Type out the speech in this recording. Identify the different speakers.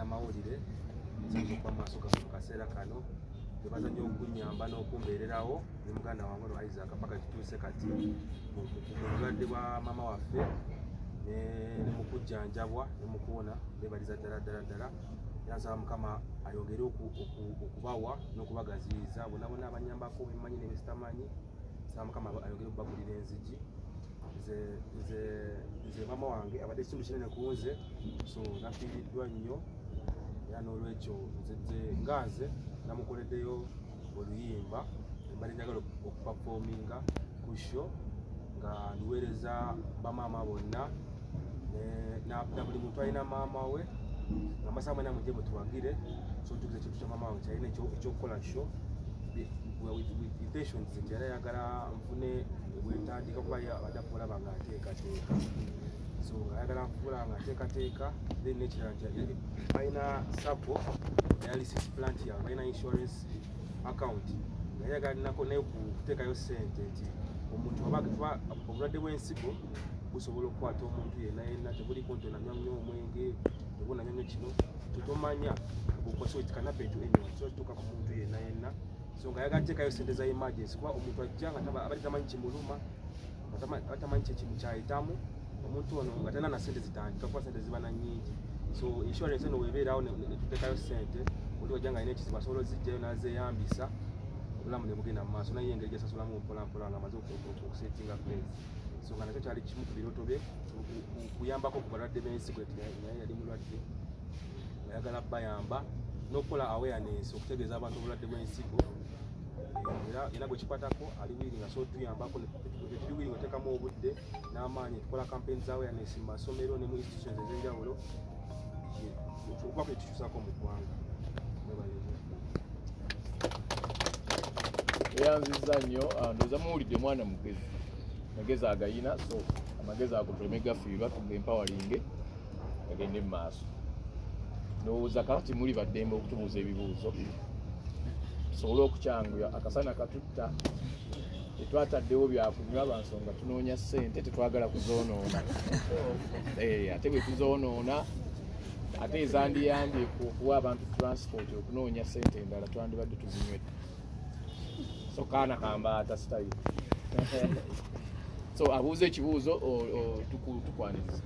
Speaker 1: Amawulire nzija kwa maaso ga kaseera kano tebaza nnyo okunyamba n'okumbeererawo ne muganda wange no Isaac paka kituuse kati mu bulwadde bwa maama waffe ne mu kujjanjabwa ne mu kuwona beebaliza ddala yansaba Mukama ayongere okubawa n'okubagaziyiza bonna abanyambako bemanyi ne besitamanyi nsaba Mukama ayongere okubagulira enzigi nze maama wange abadde ekitundu kinene ku nze so nafiiriddwa nnyo era n'olwekyo nze nganze namukoleddeyo Oluyimba mbadde njagala okupafominga ku show nga nduweereza bamaama bonna na buli muntu alina maama we nga masaa mwena mujje mutuwagire so ntukiza ekintu kya maama wange kyalina ekyokukola show with intentions nti era yagala nfune bwentandika kuba abaddafuula banga ateekateeka so ngayagala nfuula nga ateekateeka then nekirala nti balina sabo dialysis plant yawe balina insurance account nga yagalinako naye kuteekayo ssente nti omuntu obulwadde bw'ensigo busobola okukwata omuntu yenna tebuliko nti onanywa nnyo omwenge tebunanywa nnyo kino tetomanya bukwasiwe tikanapetu anyone so kituuka ku muntu yenna so nga yagala teekayo ssente za emergency kuba omuntu ajja nga abadde tamanyi kimuluma atamanyi kyekimu kyayitamu omuntu ono nga talina na ssente zitandika kuba ssente ziba na nnyingi so insurance eno weebeerawo netuteekayo ssente oli wajja nga alina ekizibu asobola ozijjayo n'azeeyambisa obulamu ne bugenda mu maaso naye engeri gyasasulamu mpolampola nga amaze okusetinga place so nga nakyo kyali kimu ku birooto bye kuyambako ku balwadde b'ensigo naye yali mulwadde nga yagala bayamba n'okukola awareness okutegeeza abantu obulwadde bw'ensigo era gwe kikwatako ali wiringa so tuyambako tuli wiringa oteekamu obudde n'amaanyi tukola campaign za awareness mu masomero ne mu institutions ez'enjawulo okuba kwe tukyusako mu ggwanga
Speaker 2: eyanziza nnyo ndowooza muwulidde mwana mugezi magezi agayina so amagezi ago tuleme gafiirwa tugempowalinge gagende mu maaso ndowooza kakati muli baddembe okutubuuza ebibuuzo tusobole okukyanguya akasana katutta tetwataddewo byakunywa bansonga tunoonya ssente tetwagala kuzoonoona ate bwe tuzoonoona ate ezandiyambye okuwa abantu transport okunoonya ssente endala twandibadde tuzinywedde so kaana kambaata style so abuuza ekibuuzo tukwaniriza